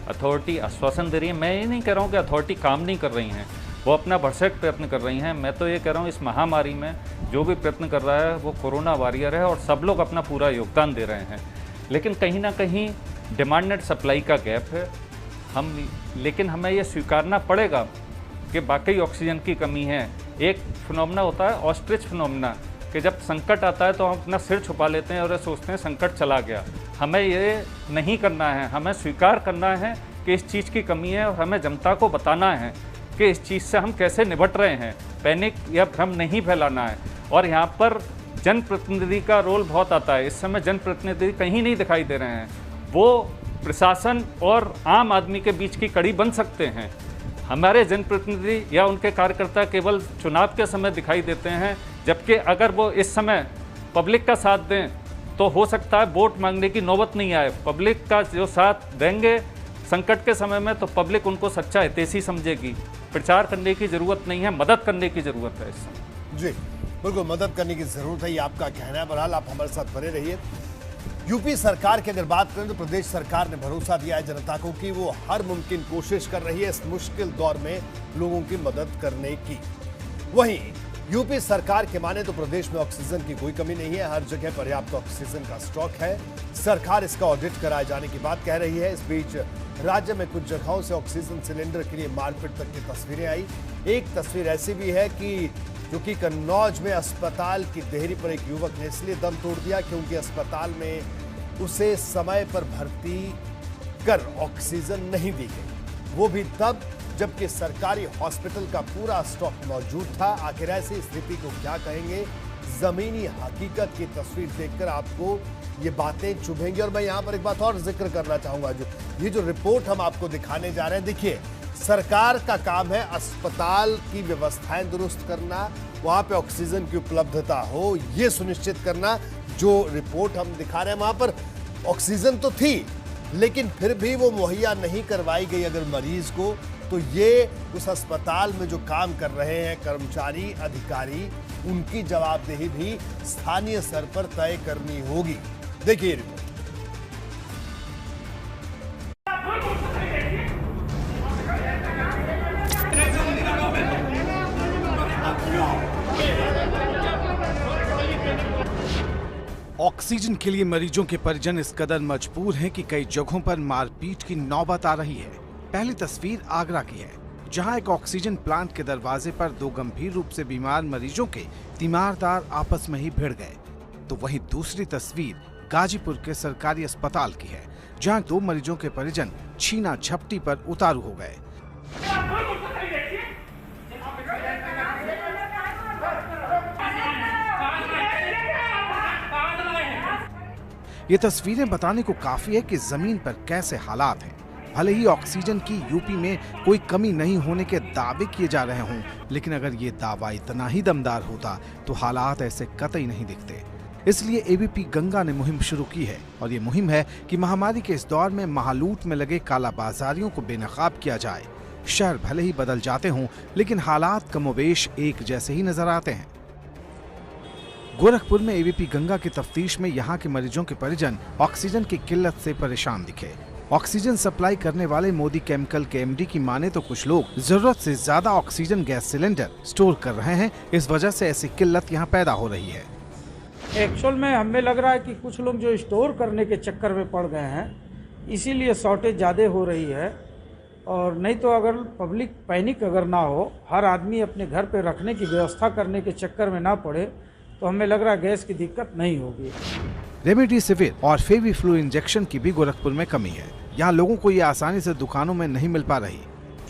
अथॉरिटी आश्वासन दे रही है। मैं ये नहीं कह रहा हूँ कि अथॉरिटी काम नहीं कर रही हैं, वो अपना भरसक प्रयत्न कर रही हैं। मैं तो ये कह रहा हूँ इस महामारी में जो भी प्रयत्न कर रहा है वो कोरोना वॉरियर है और सब लोग अपना पूरा योगदान दे रहे हैं। लेकिन कहीं ना कहीं डिमांड एंड सप्लाई का गैप है। लेकिन हमें ये स्वीकारना पड़ेगा कि वाकई ऑक्सीजन की कमी है। एक फिनोमेना होता है ऑस्ट्रिच फिनोमेना, कि जब संकट आता है तो हम अपना सिर छुपा लेते हैं और सोचते हैं संकट चला गया। हमें ये नहीं करना है, हमें स्वीकार करना है कि इस चीज़ की कमी है और हमें जनता को बताना है कि इस चीज़ से हम कैसे निपट रहे हैं। पैनिक या भ्रम नहीं फैलाना है। और यहाँ पर जनप्रतिनिधि का रोल बहुत आता है। इस समय जनप्रतिनिधि कहीं नहीं दिखाई दे रहे हैं। वो प्रशासन और आम आदमी के बीच की कड़ी बन सकते हैं। हमारे जनप्रतिनिधि या उनके कार्यकर्ता केवल चुनाव के समय दिखाई देते हैं, जबकि अगर वो इस समय पब्लिक का साथ दें तो हो सकता है वोट मांगने की नौबत नहीं आए। पब्लिक का जो साथ देंगे संकट के समय में तो पब्लिक उनको सच्चा हितैषी समझेगी। प्रचार करने की ज़रूरत नहीं है, मदद करने की ज़रूरत है इस समय। जी बिल्कुल, मदद करने की ज़रूरत है, ये आपका कहना है। बहरहाल आप हमारे साथ बने रहिए। यूपी सरकार की अगर बात करें तो प्रदेश सरकार ने भरोसा दिया है जनता को कि वो हर मुमकिन कोशिश कर रही है इस मुश्किल दौर में लोगों की मदद करने की। वहीं यूपी सरकार के माने तो प्रदेश में ऑक्सीजन की कोई कमी नहीं है, हर जगह पर्याप्त ऑक्सीजन का स्टॉक है। सरकार इसका ऑडिट कराए जाने की बात कह रही है। इस बीच राज्य में कुछ जगहों से ऑक्सीजन सिलेंडर के लिए मारपीट तक की तस्वीरें आई। एक तस्वीर ऐसी भी है कि जो कि कन्नौज में अस्पताल की देहरी पर एक युवक ने इसलिए दम तोड़ दिया क्योंकि अस्पताल में उसे समय पर भर्ती कर ऑक्सीजन नहीं दी गई, वो भी तब जबकि सरकारी हॉस्पिटल का पूरा स्टॉक मौजूद था। आखिर ऐसी स्थिति को क्या कहेंगे? जमीनी हकीकत की तस्वीर देखकर आपको ये बातें चुभेंगी। और मैं यहाँ पर एक बात और जिक्र करना चाहूंगा, ये जो रिपोर्ट हम आपको दिखाने जा रहे हैं, देखिए सरकार का काम है अस्पताल की व्यवस्थाएं दुरुस्त करना, वहां पे ऑक्सीजन की उपलब्धता हो ये सुनिश्चित करना। जो रिपोर्ट हम दिखा रहे हैं वहां पर ऑक्सीजन तो थी लेकिन फिर भी वो मुहैया नहीं करवाई गई अगर मरीज को, तो ये उस अस्पताल में जो काम कर रहे हैं कर्मचारी अधिकारी, उनकी जवाबदेही भी स्थानीय स्तर पर तय करनी होगी। देखिए रिपोर्ट। ऑक्सीजन के लिए मरीजों के परिजन इस कदर मजबूर हैं कि कई जगहों पर मारपीट की नौबत आ रही है। पहली तस्वीर आगरा की है, जहां एक ऑक्सीजन प्लांट के दरवाजे पर 2 गंभीर रूप से बीमार मरीजों के तीमारदार आपस में ही भिड़ गए। तो वहीं दूसरी तस्वीर गाजीपुर के सरकारी अस्पताल की है, जहां 2 मरीजों के परिजन छीना झपटी पर उतारू हो गए। ये तस्वीरें बताने को काफी है कि जमीन पर कैसे हालात हैं। भले ही ऑक्सीजन की यूपी में कोई कमी नहीं होने के दावे किए जा रहे हों, लेकिन अगर ये दावा इतना ही दमदार होता तो हालात ऐसे कतई नहीं दिखते। इसलिए एबीपी गंगा ने मुहिम शुरू की है और ये मुहिम है कि महामारी के इस दौर में महालूट में लगे कालाबाजारियों को बेनकाब किया जाए। शहर भले ही बदल जाते हों लेकिन हालात कमोबेश एक जैसे ही नजर आते हैं। गोरखपुर में एबीपी गंगा की तफ्तीश में यहाँ के मरीजों के परिजन ऑक्सीजन की किल्लत से परेशान दिखे। ऑक्सीजन सप्लाई करने वाले मोदी केमिकल के एमडी की माने तो कुछ लोग जरूरत से ज्यादा ऑक्सीजन गैस सिलेंडर स्टोर कर रहे हैं, इस वजह से ऐसी किल्लत यहाँ पैदा हो रही है। एक्चुअल में हमें लग रहा है कि कुछ लोग जो स्टोर करने के चक्कर में पड़ गए हैं, इसीलिए शॉर्टेज ज़्यादा हो रही है। और नहीं तो अगर पब्लिक पैनिक अगर ना हो, हर आदमी अपने घर पे रखने की व्यवस्था करने के चक्कर में ना पड़े, तो हमें लग रहा है गैस की दिक्कत नहीं होगी। रेमडेसिविर और फेविफ्लू इंजेक्शन की भी गोरखपुर में कमी है। यहाँ लोगों को ये आसानी से दुकानों में नहीं मिल पा रही।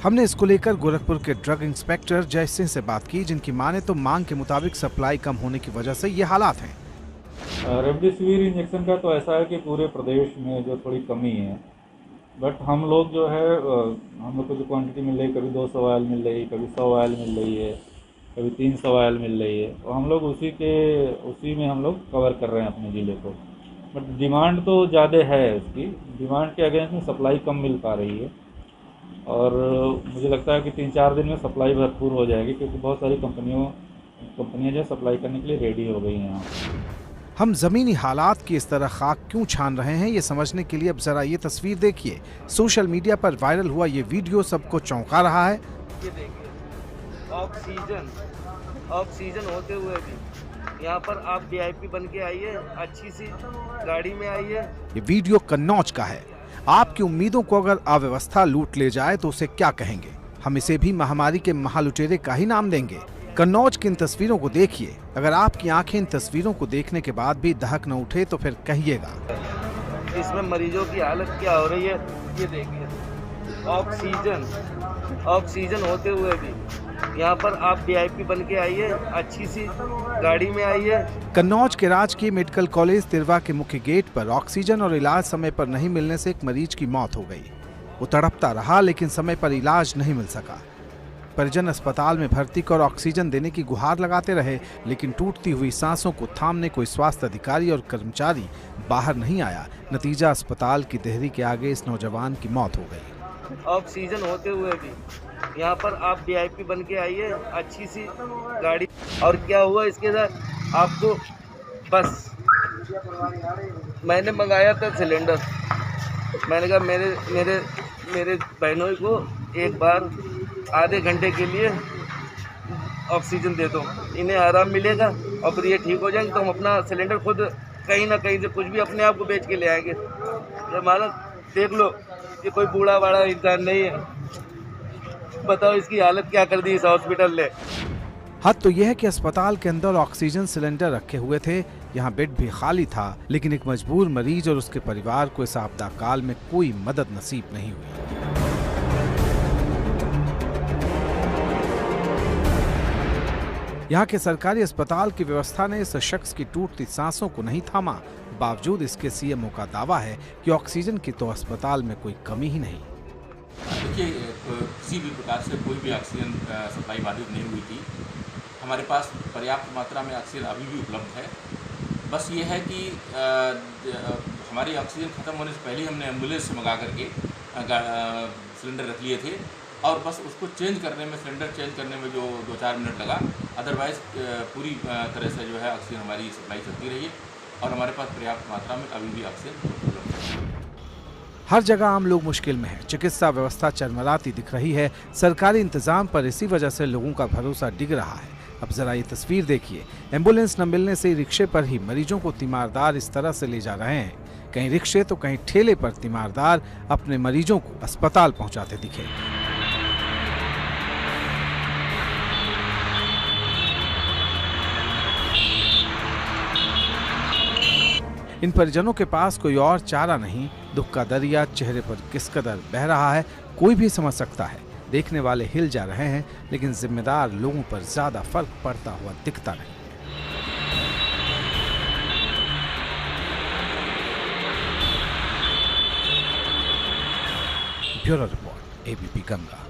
हमने इसको लेकर गोरखपुर के ड्रग इंस्पेक्टर जय सिंह से बात की, जिनकी माने तो मांग के मुताबिक सप्लाई कम होने की वजह से ये हालात हैं। रेमडेसिविर इंजेक्शन का तो ऐसा है कि पूरे प्रदेश में जो थोड़ी कमी है, बट हम लोग जो है हम लोग को जो क्वांटिटी मिल रही है, कभी 200 वायल मिल रही है, कभी 100 वायल मिल रही है, कभी 300 वायल मिल रही है, और हम लोग उसी में हम लोग कवर कर रहे हैं अपने ज़िले को। बट डिमांड तो ज़्यादा है, इसकी डिमांड के अगेंस्ट में सप्लाई कम मिल पा रही है। और मुझे लगता है कि 3-4 दिन में सप्लाई भरपूर हो जाएगी, क्योंकि बहुत सारी कंपनियां जो सप्लाई करने के लिए रेडी हो गई हैं यहाँ। हम जमीनी हालात की इस तरह खाक क्यों छान रहे हैं, ये समझने के लिए अब जरा ये तस्वीर देखिए। सोशल मीडिया पर वायरल हुआ ये वीडियो सबको चौंका रहा है। ये देखिए, ऑक्सीजन होते हुए भी यहाँ पर आप वीआईपी बन के आइए, अच्छी सी गाड़ी में आइए। ये वीडियो कन्नौज का है। आपकी उम्मीदों को अगर अव्यवस्था लूट ले जाए तो उसे क्या कहेंगे? हम इसे भी महामारी के महालुटेरे का ही नाम देंगे। कन्नौज की इन तस्वीरों को देखिए। अगर आपकी आंखें इन तस्वीरों को देखने के बाद भी दहक न उठे तो फिर कहिएगा। इसमें मरीजों की हालत क्या हो रही है, ये देखिए। ऑक्सीजन होते हुए भी यहाँ पर आप वीआईपी बन के आइए, अच्छी सी गाड़ी में आइए। कन्नौज के राजकीय मेडिकल कॉलेज तिरवा के मुख्य गेट पर ऑक्सीजन और इलाज समय पर नहीं मिलने से एक मरीज की मौत हो गई। वो तड़पता रहा, लेकिन समय पर इलाज नहीं मिल सका। परिजन अस्पताल में भर्ती कर ऑक्सीजन देने की गुहार लगाते रहे, लेकिन टूटती हुई सांसों को थामने कोई स्वास्थ्य अधिकारी और कर्मचारी बाहर नहीं आया। नतीजा अस्पताल की देहरी के आगे इस नौजवान की मौत हो गई। ऑक्सीजन होते हुए भी यहाँ पर आप वीआईपी बन के आइए, अच्छी सी गाड़ी। और क्या हुआ इसके साथ आपको? बस मैंने मंगाया था सिलेंडर। मैंने कहा मेरे बहनों को एक बार आधे घंटे के लिए ऑक्सीजन दे दो, इन्हें आराम मिलेगा और फिर ये ठीक हो जाएंगे, तो हम अपना सिलेंडर खुद कहीं ना कहीं से कुछ भी अपने आप को बेच के ले आएंगे। हमारा देख लो, ये कोई बूढ़ा बाड़ा इंसान नहीं है। बताओ इसकी हालत क्या कर दी इस हॉस्पिटल ने। हद तो यह है कि अस्पताल के अंदर ऑक्सीजन सिलेंडर रखे हुए थे, यहाँ बेड भी खाली था, लेकिन एक मजबूर मरीज और उसके परिवार को इस आपदा काल में कोई मदद नसीब नहीं हुई। यहाँ के सरकारी अस्पताल की व्यवस्था ने इस शख्स की टूटती सांसों को नहीं थामा। बावजूद इसके सीएमओ का दावा है कि ऑक्सीजन की तो अस्पताल में कोई कमी ही नहीं। देखिए, किसी भी प्रकार से कोई भी ऑक्सीजन सप्लाई बाधित नहीं हुई थी। हमारे पास पर्याप्त मात्रा में ऑक्सीजन अभी भी उपलब्ध है। बस ये है कि हमारी ऑक्सीजन ख़त्म होने से पहले हमने एम्बुलेंस से मंगा करके सिलेंडर रख लिए थे, और बस उसको सिलेंडर चेंज करने में जो 2-4 मिनट लगा। अदरवाइज़ पूरी तरह से जो है ऑक्सीजन हमारी सप्लाई चलती रही है, और हमारे पास पर्याप्त मात्रा में अभी भी ऑक्सीजन उपलब्ध है। हर जगह आम लोग मुश्किल में हैं। चिकित्सा व्यवस्था चरमराती दिख रही है। सरकारी इंतजाम पर इसी वजह से लोगों का भरोसा डिग रहा है। अब जरा ये तस्वीर देखिए। एम्बुलेंस न मिलने से रिक्शे पर ही मरीजों को तीमारदार इस तरह से ले जा रहे हैं। कहीं रिक्शे तो कहीं ठेले पर तीमारदार अपने मरीजों को अस्पताल पहुंचाते दिखे। इन परिजनों के पास कोई और चारा नहीं। दुख का दरिया चेहरे पर किस कदर बह रहा है कोई भी समझ सकता है। देखने वाले हिल जा रहे हैं, लेकिन जिम्मेदार लोगों पर ज्यादा फर्क पड़ता हुआ दिखता नहीं। Bureau report, ABP Ganga.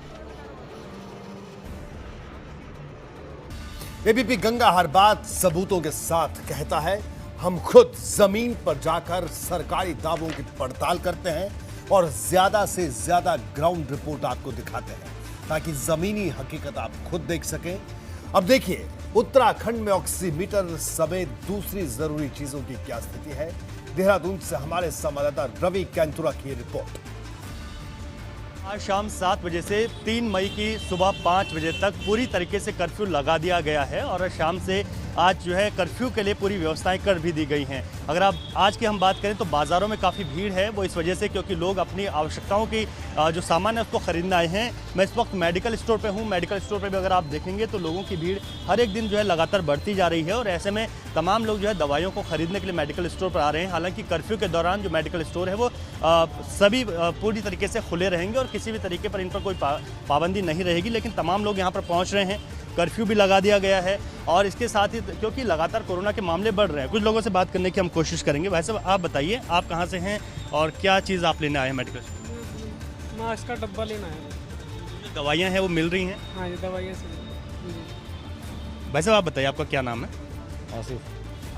ABP Ganga हर बात सबूतों के साथ कहता है। हम खुद जमीन पर जाकर सरकारी दावों की पड़ताल करते हैं और ज्यादा से ज्यादा ग्राउंड रिपोर्ट आपको दिखाते हैं, ताकि जमीनी हकीकत आप खुद देख सकें। अब देखिए, उत्तराखंड में ऑक्सीमीटर समेत दूसरी जरूरी चीजों की क्या स्थिति है? देहरादून से हमारे संवाददाता रवि कैंतुरा की रिपोर्ट। आज शाम 7 बजे से 3 मई की सुबह 5 बजे तक पूरी तरीके से कर्फ्यू लगा दिया गया है और शाम से आज जो है कर्फ्यू के लिए पूरी व्यवस्थाएं कर भी दी गई हैं। अगर आप आज की हम बात करें तो बाज़ारों में काफ़ी भीड़ है, वो इस वजह से क्योंकि लोग अपनी आवश्यकताओं की जो सामान है उसको खरीदने आए हैं। मैं इस वक्त मेडिकल स्टोर पे हूँ। मेडिकल स्टोर पे भी अगर आप देखेंगे तो लोगों की भीड़ हर एक दिन जो है लगातार बढ़ती जा रही है और ऐसे में तमाम लोग जो है दवाइयों को खरीदने के लिए मेडिकल स्टोर पर आ रहे हैं। हालांकि कर्फ्यू के दौरान जो मेडिकल स्टोर है वो सभी पूरी तरीके से खुले रहेंगे और किसी भी तरीके पर इन पर कोई पाबंदी नहीं रहेगी, लेकिन तमाम लोग यहाँ पर पहुँच रहे हैं। कर्फ्यू भी लगा दिया गया है और इसके साथ ही क्योंकि लगातार कोरोना के मामले बढ़ रहे हैं, कुछ लोगों से बात करने की हम कोशिश करेंगे। वैसे आप बताइए, आप कहाँ से हैं और क्या चीज़ आप लेने आए हैं मेडिकल स्टोर? मास्क का डब्बा लेना है। जो दवाइयाँ हैं वो मिल रही हैं? हाँ, ये दवाइयाँ से। वैसे आप बताइए, आपका क्या नाम है?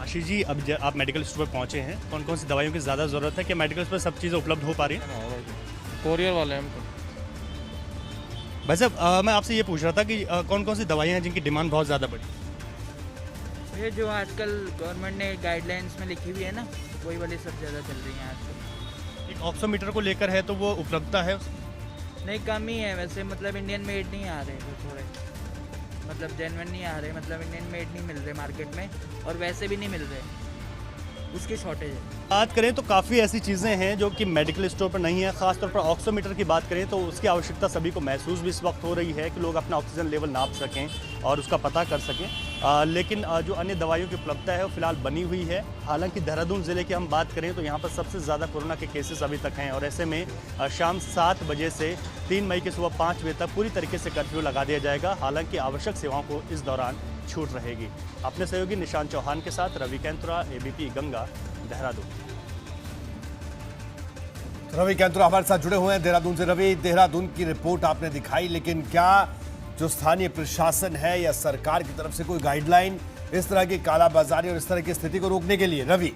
आशीष जी, अब आप मेडिकल स्टोर पर पहुँचे हैं, कौन कौन सी दवाइयों की ज़्यादा ज़रूरत है? क्या मेडिकल स्टोर पर सब चीज़ें उपलब्ध हो पा रही हैं? कोरियर वाले हैं हमको। वैसे मैं आपसे ये पूछ रहा था कि कौन कौन सी दवाइयाँ हैं जिनकी डिमांड बहुत ज़्यादा बढ़ी? ये जो आजकल गवर्नमेंट ने गाइडलाइंस में लिखी हुई है ना, वही वाली सब ज़्यादा चल रही हैं आजकल। एक ऑक्सीमीटर को लेकर है तो वो उपलब्धता है? नहीं, कम ही है वैसे, मतलब इंडियन मेड नहीं आ रहे वो थोड़े, मतलब जेन्युइन नहीं आ रहे, मतलब इंडियन मेड नहीं मिल रहे मार्केट में और वैसे भी नहीं मिल रहे, उसकी शॉर्टेज है। बात करें तो काफ़ी ऐसी चीज़ें हैं जो कि मेडिकल स्टोर पर नहीं है। खासतौर पर ऑक्सीमीटर की बात करें तो उसकी आवश्यकता सभी को महसूस भी इस वक्त हो रही है कि लोग अपना ऑक्सीजन लेवल नाप सकें और उसका पता कर सकें। लेकिन जो अन्य दवाइयों की उपलब्धता है वो फिलहाल बनी हुई है। हालांकि देहरादून ज़िले की हम बात करें तो यहाँ पर सबसे ज़्यादा कोरोना के केसेस अभी तक हैं और ऐसे में शाम 7 बजे से 3 मई की सुबह 5 बजे तक पूरी तरीके से कर्फ्यू लगा दिया जाएगा। हालांकि आवश्यक सेवाओं को इस दौरान छूट रहेगी। अपने सहयोगी निशांत चौहान के साथ रवि कैंतुरा, एबीपी गंगा, देहरादून। रवि कैंतुरा हमारे साथ जुड़े हुए हैं देहरादून से। रवि, देहरादून की रिपोर्ट आपने दिखाई, लेकिन क्या जो स्थानीय प्रशासन है या सरकार की तरफ से कोई गाइडलाइन इस तरह की कालाबाजारी और इस तरह की स्थिति को रोकने के लिए? रवि,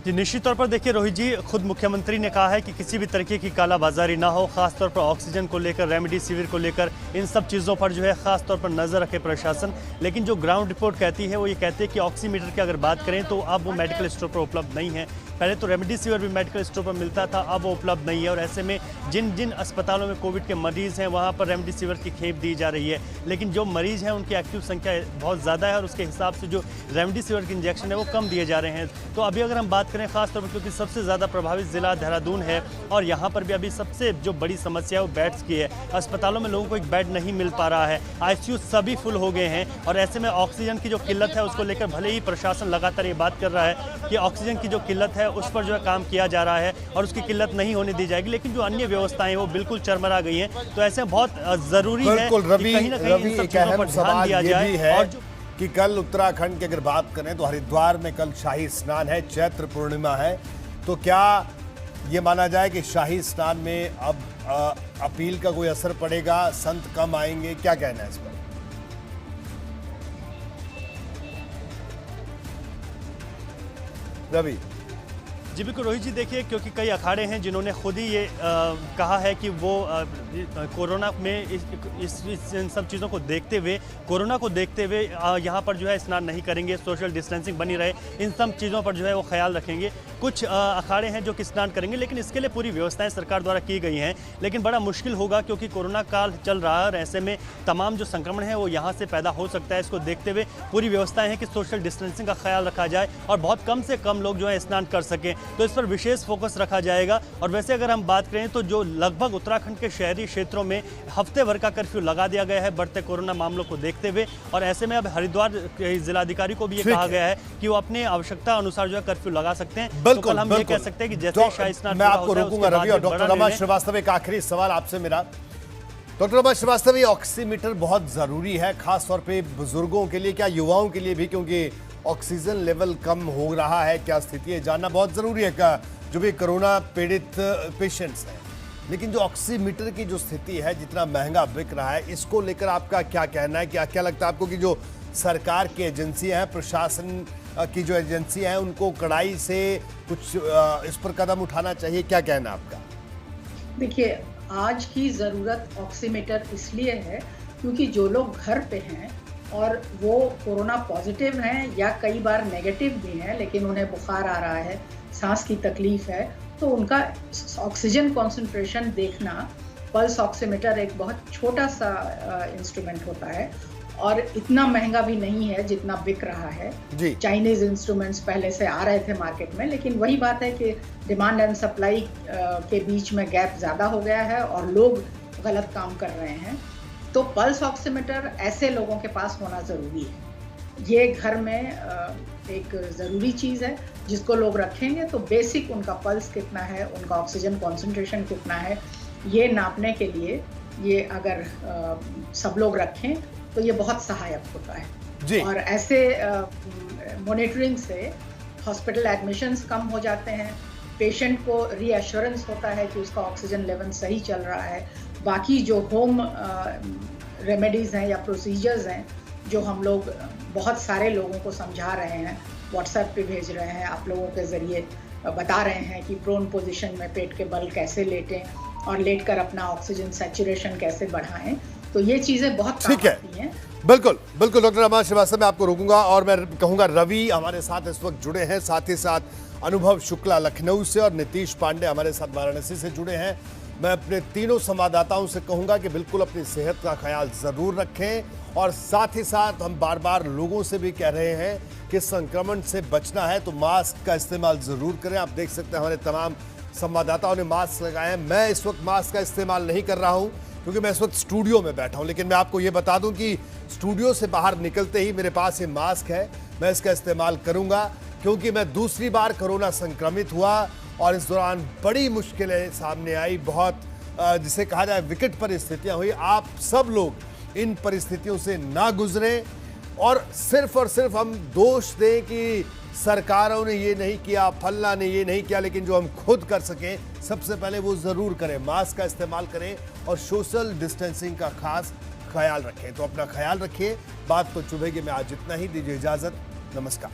जी निश्चित तौर पर देखिए रोहित जी, खुद मुख्यमंत्री ने कहा है कि किसी भी तरीके की कालाबाजारी ना हो। खासतौर पर ऑक्सीजन को लेकर, रेमडेसिविर को लेकर, इन सब चीज़ों पर जो है खासतौर पर नज़र रखे प्रशासन। लेकिन जो ग्राउंड रिपोर्ट कहती है वो ये कहती है कि ऑक्सीमीटर की अगर बात करें तो अब वो मेडिकल स्टोर पर उपलब्ध नहीं है। पहले तो रेमडेसिविर भी मेडिकल स्टोर पर मिलता था, अब वो उपलब्ध नहीं है और ऐसे में जिन जिन अस्पतालों में कोविड के मरीज़ हैं वहाँ पर रेमडेसिविर की खेप दी जा रही है। लेकिन जो मरीज़ हैं उनकी एक्टिव संख्या बहुत ज़्यादा है और उसके हिसाब से जो रेमडेसिविर के इंजेक्शन है वो कम दिए जा रहे हैं। तो अभी अगर हम बात करें खासतौर पर, क्योंकि सबसे ज़्यादा प्रभावित ज़िला देहरादून है और यहाँ पर भी अभी सबसे जो बड़ी समस्या है वो बेड्स की है। अस्पतालों में लोगों को एक बेड नहीं मिल पा रहा है, आईसीयू सभी फुल हो गए हैं और ऐसे में ऑक्सीजन की जो किल्लत है उसको लेकर भले ही प्रशासन लगातार ये बात कर रहा है कि ऑक्सीजन की जो किल्लत है उस पर जो है काम किया जा रहा है और उसकी किल्लत नहीं होने दी जाएगी, लेकिन जो अन्य व्यवस्थाएं वो बिल्कुल चरमरा गई हैं। तो ऐसे बहुत ज़रूरी है कि कहीं ना कहीं इन सब चीज़ों पर ध्यान दिया जाए। और कि कल उत्तराखंड की अगर बात करें तो हरिद्वार में कल शाही स्नान है, चैत्र पूर्णिमा है, तो क्या ये माना जाए कि शाही स्नान में अब अपील का कोई असर पड़ेगा, संत कम आएंगे? क्या कहना है इस पर? रवि जी बिल्कुल रोहित जी, देखिए क्योंकि कई अखाड़े हैं जिन्होंने खुद ही ये कहा है कि वो कोरोना में इन सब चीज़ों को देखते हुए, कोरोना को देखते हुए यहाँ पर जो है स्नान नहीं करेंगे, सोशल डिस्टेंसिंग बनी रहे, इन सब चीज़ों पर जो है वो ख्याल रखेंगे। कुछ अखाड़े हैं जो कि स्नान करेंगे, लेकिन इसके लिए पूरी व्यवस्थाएं सरकार द्वारा की गई हैं। लेकिन बड़ा मुश्किल होगा क्योंकि कोरोना काल चल रहा है और ऐसे में तमाम जो संक्रमण है वो यहाँ से पैदा हो सकता है। इसको देखते हुए पूरी व्यवस्थाएं हैं कि सोशल डिस्टेंसिंग का ख्याल रखा जाए और बहुत कम से कम लोग जो है स्नान कर सकें, तो इस पर विशेष फोकस रखा जाएगा। और वैसे अगर हम बात करें तो जो लगभग उत्तराखंड के शहरी क्षेत्रों में हफ्ते भर का कर्फ्यू लगा दिया गया है बढ़ते कोरोना मामलों को देखते हुए, और ऐसे में अब हरिद्वार जिलाधिकारी को भी ये कहा गया है कि वो अपने आवश्यकता अनुसार जो है कर्फ्यू लगा सकते हैं। तो कल हम ये कह सकते हैं कि जैसे शाही स्नान मैं आपको रोकूंगा रवि। और डॉक्टर रमा श्रीवास्तव, एक आखिरी सवाल आपसे मेरा। डॉक्टर रमा श्रीवास्तव, ये ऑक्सीमीटर बहुत जरूरी है खासतौर पे बुजुर्गों के लिए, क्या युवाओं के लिए भी, क्योंकि ऑक्सीजन लेवल कम हो रहा है, क्या स्थिति है जानना बहुत जरूरी है जो भी कोरोना पीड़ित पेशेंट्स हैं। लेकिन जो ऑक्सीमीटर की जो स्थिति है, जितना महंगा बिक रहा है, इसको लेकर आपका क्या कहना है? क्या लगता है आपको कि जो सरकार की एजेंसियां हैं, प्रशासन की जो एजेंसियां हैं, उनको कड़ाई से कुछ इस पर कदम उठाना चाहिए? क्या कहना है आपका? देखिए, आज की ज़रूरत ऑक्सीमीटर इसलिए है क्योंकि जो लोग घर पे हैं और वो कोरोना पॉजिटिव हैं या कई बार नेगेटिव भी हैं, लेकिन उन्हें बुखार आ रहा है, सांस की तकलीफ है, तो उनका ऑक्सीजन कॉन्सेंट्रेशन देखना पल्स ऑक्सीमीटर एक बहुत छोटा सा इंस्ट्रूमेंट होता है और इतना महंगा भी नहीं है जितना बिक रहा है। चाइनीज इंस्ट्रूमेंट्स पहले से आ रहे थे मार्केट में, लेकिन वही बात है कि डिमांड एंड सप्लाई के बीच में गैप ज़्यादा हो गया है और लोग गलत काम कर रहे हैं। तो पल्स ऑक्सीमीटर ऐसे लोगों के पास होना ज़रूरी है। ये घर में एक ज़रूरी चीज़ है जिसको लोग रखेंगे तो बेसिक उनका पल्स कितना है, उनका ऑक्सीजन कॉन्सेंट्रेशन कितना है, ये नापने के लिए ये अगर सब लोग रखें तो ये बहुत सहायक होता है। और ऐसे मॉनिटरिंग से हॉस्पिटल एडमिशन्स कम हो जाते हैं, पेशेंट को रीअश्योरेंस होता है कि उसका ऑक्सीजन लेवल सही चल रहा है। बाकी जो होम रेमेडीज़ हैं या प्रोसीजर्स हैं जो हम लोग बहुत सारे लोगों को समझा रहे हैं, व्हाट्सएप पे भेज रहे हैं, आप लोगों के ज़रिए बता रहे हैं कि प्रोन पोजीशन में पेट के बल कैसे लेटें और लेटकर अपना ऑक्सीजन सैचुरेशन कैसे बढ़ाएं, तो ये चीज़ें बहुत काम आती हैं। बिल्कुल बिल्कुल डॉक्टर रमा श्रीवास्तव, मैं आपको रोकूंगा और मैं कहूंगा रवि हमारे साथ इस वक्त जुड़े हैं, साथ ही साथ अनुभव शुक्ला लखनऊ से और नीतीश पांडे हमारे साथ वाराणसी से जुड़े हैं। मैं अपने तीनों संवाददाताओं से कहूंगा कि बिल्कुल अपनी सेहत का ख्याल जरूर रखें और साथ ही साथ हम बार बार लोगों से भी कह रहे हैं कि संक्रमण से बचना है तो मास्क का इस्तेमाल जरूर करें। आप देख सकते हैं हमारे तमाम संवाददाताओं ने मास्क लगाए हैं। मैं इस वक्त मास्क का इस्तेमाल नहीं कर रहा हूं क्योंकि मैं इस वक्त स्टूडियो में बैठा हूं, लेकिन मैं आपको ये बता दूं कि स्टूडियो से बाहर निकलते ही मेरे पास ये मास्क है, मैं इसका इस्तेमाल करूंगा क्योंकि मैं दूसरी बार कोरोना संक्रमित हुआ और इस दौरान बड़ी मुश्किलें सामने आई, बहुत जिसे कहा जाए विकट परिस्थितियां हुई। आप सब लोग इन परिस्थितियों से ना गुजरें और सिर्फ हम दोष दें कि सरकारों ने ये नहीं किया, फल्ला ने ये नहीं किया, लेकिन जो हम खुद कर सकें सबसे पहले वो ज़रूर करें। मास्क का इस्तेमाल करें और सोशल डिस्टेंसिंग का खास ख्याल रखें। तो अपना ख्याल रखिए। बात तो चुभेगी में आज इतना ही। दीजिए इजाज़त। नमस्कार।